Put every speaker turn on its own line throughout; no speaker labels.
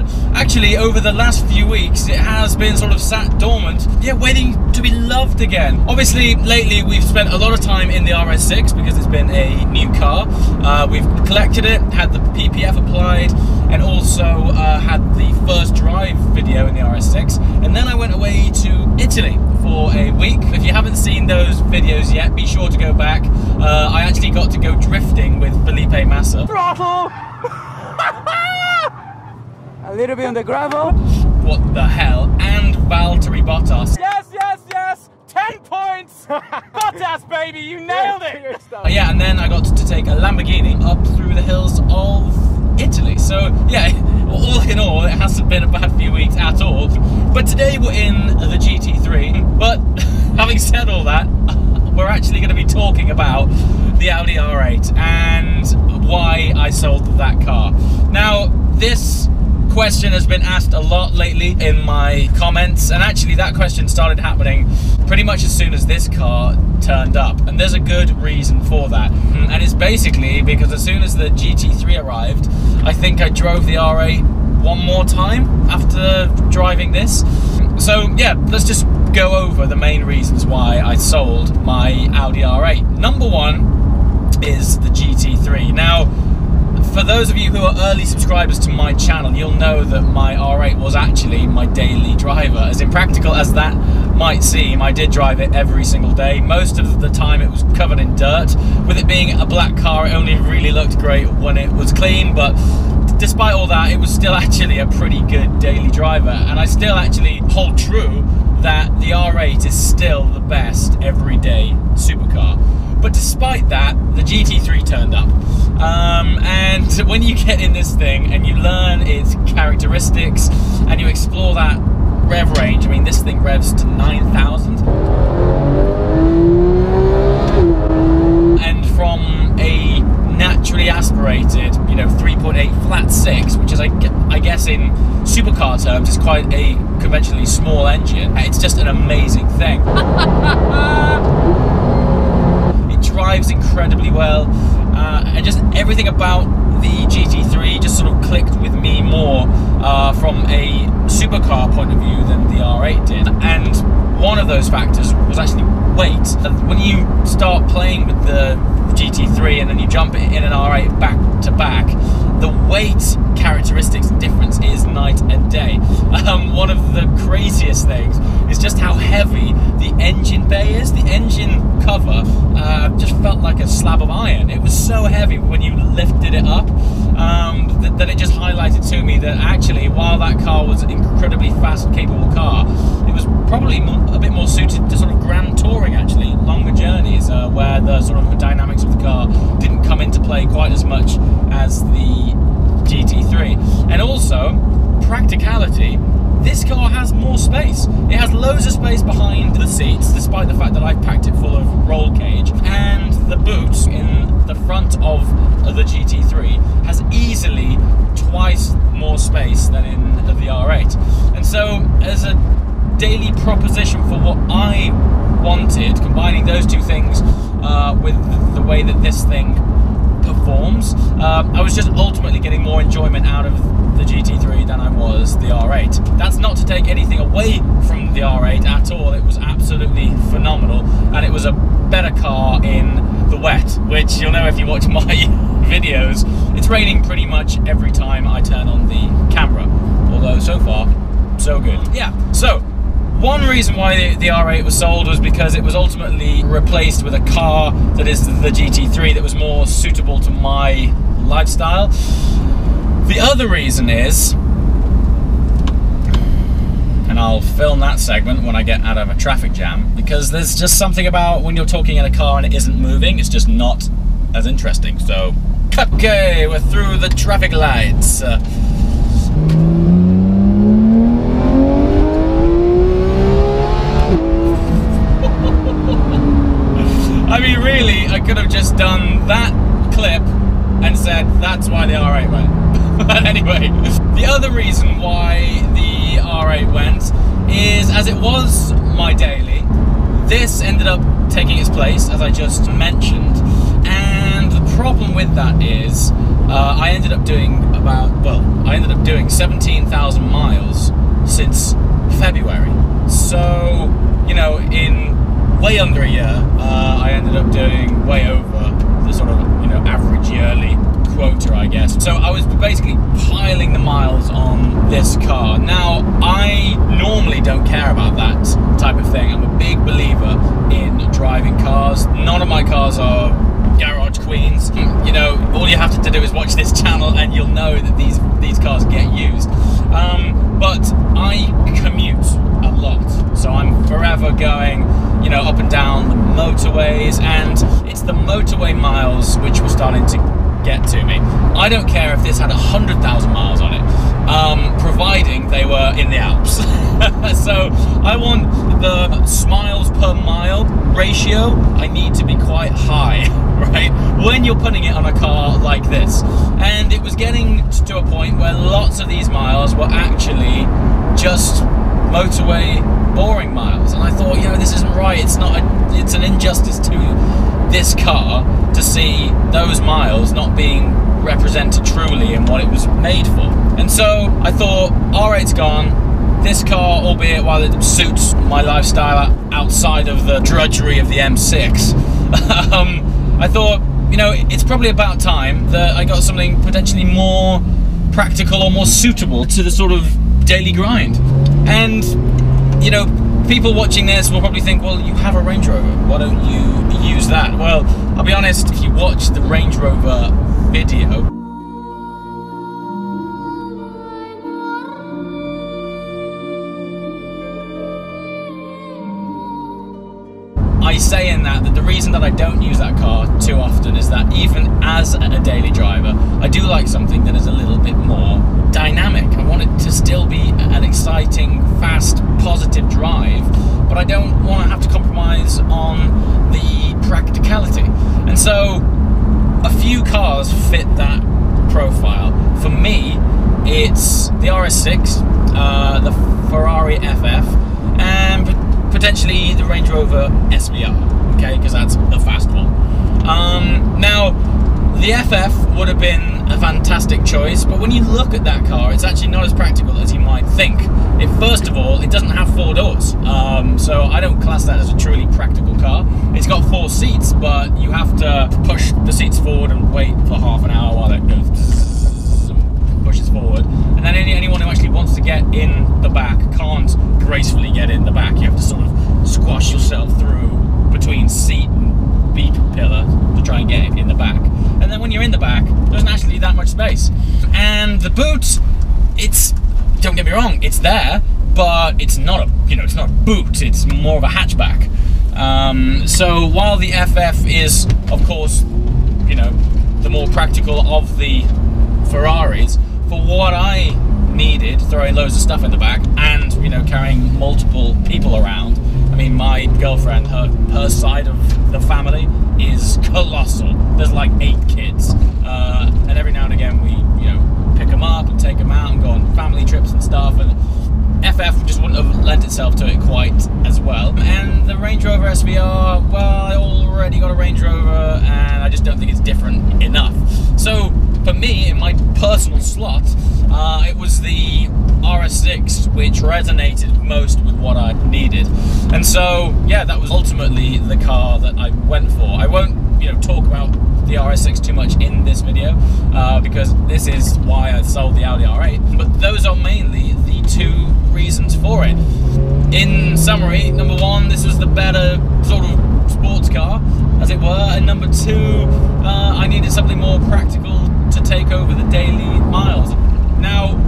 but actually over the last few weeks it has been sort of sat dormant, yeah, waiting to be loved again. Obviously lately we've spent a lot of time in the RS6 because it's been a new car. We've collected it, had the PPF applied, and also had the first drive video in the RS6, and then I went away to Italy for a week. If you haven't seen those videos yet, be sure to go back. I actually got to go drifting with Felipe Massa.
Throttle! A little bit on the gravel.
What the hell? And Valtteri Bottas.
Yes, yes, yes! 10 points! Bottas, baby, you nailed it!
Yeah, and then I got to take a Lamborghini up through the hills of Italy. So yeah, all in all, it hasn't been a bad few weeks at all. But today we're in the GT3. But having said all that, we're actually going to be talking about the Audi R8 and why I sold that car. Now, this question has been asked a lot lately in my comments, and actually that question started happening pretty much as soon as this car turned up, and there's a good reason for that. And it's basically because as soon as the GT3 arrived, I think I drove the R8 one more time after driving this. So yeah, let's just go over the main reasons why I sold my Audi R8. Number one is the GT3. Now, for those of you who are early subscribers to my channel, you'll know that my R8 was actually my daily driver. As impractical as that might seem, I did drive it every single day. Most of the time it was covered in dirt. With it being a black car, it only really looked great when it was clean, but despite all that, it was still actually a pretty good daily driver, and I still actually hold true that the R8 is still the best everyday supercar. But despite that, the GT3 turned up. And when you get in this thing and you learn its characteristics and you explore that rev range, I mean, this thing revs to 9,000. And from a naturally aspirated, you know, 3.8 flat 6, which is, I guess in supercar terms, is quite a conventionally small engine, it's just an amazing thing. Drives incredibly well, and just everything about the GT3 just sort of clicked with me more from a supercar point of view than the R8 did. And one of those factors was actually weight. When you start playing with the GT3 and then you jump it in an R8 back to back, the weight characteristics difference is night and day. One of the craziest things is just how heavy the engine bay is. The engine cover just felt like a slab of iron. It was so heavy when you lifted it up that it just highlighted to me that actually, while that car was an incredibly fast, capable car, it was probably a bit more suited to sort of grand touring, actually, longer journeys, where the sort of dynamics of the car didn't come into play quite as much as the GT3. And also, practicality. This car has more space. It has loads of space behind the seats, despite the fact that I've packed it full of roll cage, and the boot in the front of the GT3 has easily twice more space than in the R8. And so, as a daily proposition for what I wanted, combining those two things with the way that this thing performs, I was just ultimately getting more enjoyment out of the GT3 than I was the R8. That's not to take anything away from the R8 at all. It was absolutely phenomenal, and it was a better car in the wet, which you'll know if you watch my videos. It's raining pretty much every time I turn on the camera, although so far so good. Yeah, so one reason why the R8 was sold was because it was ultimately replaced with a car that is the GT3 that was more suitable to my lifestyle. The other reason is, and I'll film that segment when I get out of a traffic jam, because there's just something about when you're talking in a car and it isn't moving, it's just not as interesting. So, okay, we're through the traffic lights. I mean, really, I could have just done that clip and said that's why the R8 went. But anyway, the other reason why the R8 went is, as it was my daily, this ended up taking its place, as I just mentioned, and the problem with that is I ended up doing 17,000 miles since February. So, you know, in way under a year, I ended up doing way over the sort of, you know, average yearly quota, I guess. So I was basically piling the miles on this car. Now, I normally don't care about that type of thing. I'm a big believer in driving cars. None of my cars are garage queens. You know, all you have to do is watch this channel and you'll know that these cars get used. But I commute a lot, so I'm forever going, you know, up and down the motorways, and it's the motorway miles which were starting to get to me. I don't care if this had 100,000 miles on it, providing they were in the Alps. So I want the miles per mile ratio. I need to be quite high, right, when you're putting it on a car like this. And it was getting to a point where lots of these miles were actually just motorway boring miles, and I thought, you know, this isn't right. It's an injustice to this car to see those miles not being represented truly in what it was made for. And so I thought, R8's gone. This car, albeit while it suits my lifestyle outside of the drudgery of the M6, I thought, you know, it's probably about time that I got something potentially more practical or more suitable to the sort of daily grind. And, you know, people watching this will probably think, well, you have a Range Rover, why don't you use that? Well, I'll be honest, if you watch the Range Rover video, I say in that the reason that I don't use that car too often is that even as a daily driver, I do like something that is a little bit more dynamic. I want it to still be an exciting, fast, positive drive, but I don't want to have to compromise on the practicality. And so a few cars fit that profile. For me, it's the RS6, the Ferrari FF, and potentially the Range Rover SVR, okay, because that's the fast one. Now, the FF would have been a fantastic choice, but when you look at that car, it's actually not as practical as you might think. First of all, it doesn't have 4 doors, so I don't class that as a truly practical car. It's got 4 seats, but you have to push the seats forward and wait for half an hour while it goes and pushes forward. And then anyone who actually wants to get in the back can't gracefully get in the back. You have to sort of squash yourself through between seat and beep pillar to try and get in the back. And then when you're in the back, there isn't actually that much space. And the boot, don't get me wrong, it's there, but it's not a boot, it's more of a hatchback. So while the FF is, of course, you know, the more practical of the Ferraris, for what I needed, throwing loads of stuff in the back and, you know, carrying multiple people around. I mean, my girlfriend, her side of the family is colossal. There's like 8 kids, and every now and again we, you know, pick them up and take them out and go on family trips and stuff. And FF just wouldn't have lent itself to it quite as well. And the Range Rover SVR, well, I already got a Range Rover, and I just don't think it's different enough. So for me, in my personal slot, it was the RS6 which resonated most with what I needed. And so, yeah, that was ultimately the car that I went for. I won't, you know, talk about the RS6 too much in this video, because this is why I sold the Audi R8. But those are mainly the 2 reasons for it. In summary, number 1, this was the better sort of sports car, as it were, and number 2, I needed something more practical to take over the daily miles. Now,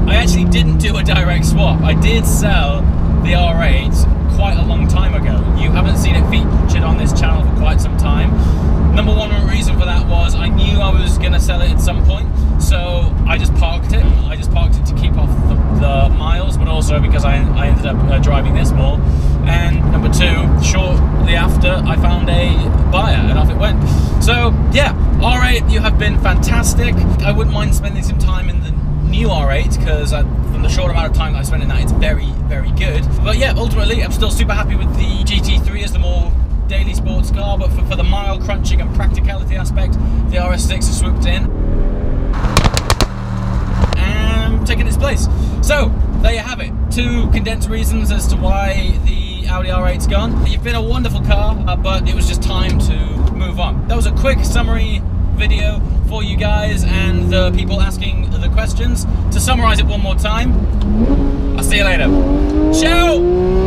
I actually didn't do a direct swap. I did sell the R8 quite a long time ago. You haven't seen it featured on this channel for quite some time. Number 1 reason for that was I knew I was going to sell it at some point, so I just parked it. I just parked it to keep off the miles, but also because I ended up driving this more. And number 2, shortly after, I found a buyer, and off it went. So yeah, R8, you have been fantastic. I wouldn't mind spending some time in the new R8, because from the short amount of time that I spent in that, it's very, very good. But yeah, ultimately, I'm still super happy with the GT3 as the more daily sports car, but for the mile crunching and practicality aspect, the RS6 has swooped in and taken its place. So, there you have it. 2 condensed reasons as to why the Audi R8's gone. You've been a wonderful car, but it was just time to move on. That was a quick summary video for you guys and the people asking the questions. To summarize it one more time, I'll see you later. Ciao!